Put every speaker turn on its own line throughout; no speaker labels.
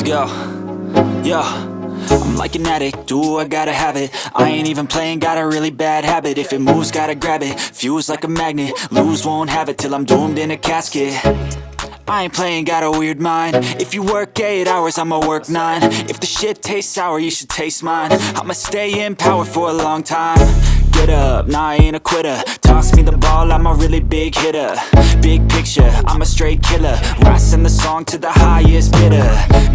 go. Yo, I'm like an addict, ooh, I gotta have it. I ain't even playing, got a really bad habit. If it moves, gotta grab it, fuse like a magnet. Lose, won't have it till I'm doomed in a casket. I ain't playing, got a weird mind. If you work 8 hours, I'ma work 9. If the shit tastes sour, you should taste mine. I'ma stay in power for a long time. Get up, nah, I ain't a quitter. Toss me the ball, I'm a really big hitter. Big picture, I'm a straight killer. Rising the song to the highest bidder.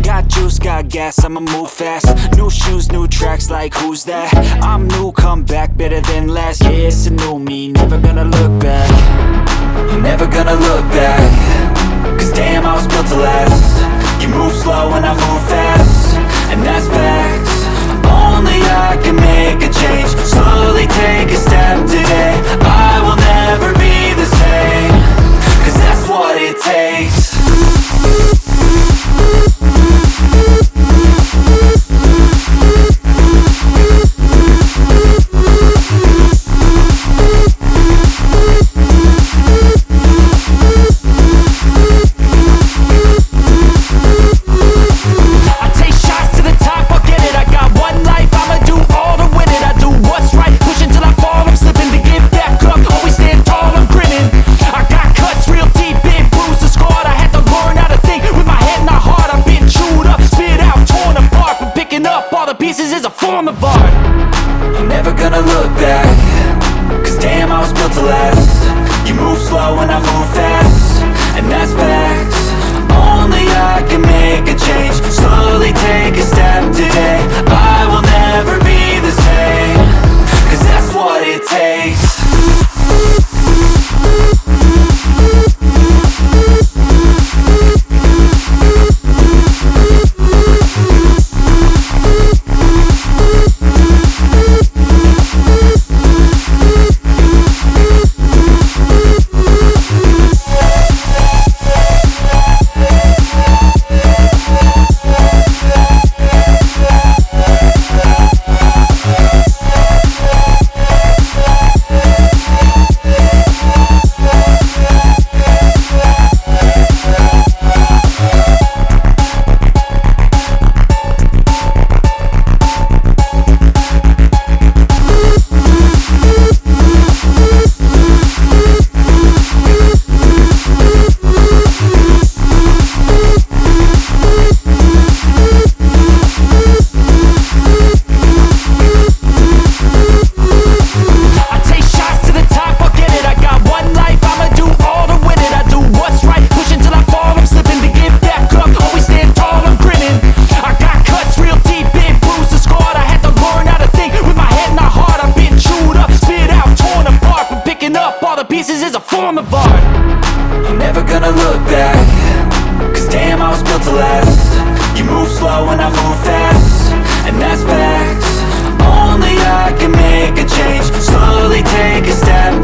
Got juice, got gas, I'ma move fast. New shoes, new tracks, like who's that? I'm new, come back, better than last. Yeah, it's a new me, never gonna look back. Never gonna look back. Cause damn, I was built to last. You move slow and I move fast, and that's facts. Only I can make a change. Slowly take a step today. I will never be the same. Cause that's what it takes. Pieces is a form of art. I'm never gonna look back. Cause damn, I was built to last. You move slow and I move fast, and that's facts. Only I can make a change. Slowly take a step today. I will never be the same. Cause that's what it takes. Pieces is a form of art. I'm never gonna look back. Cause damn, I was built to last. You move slow and I move fast, and that's facts. Only I can make a change. Slowly take a step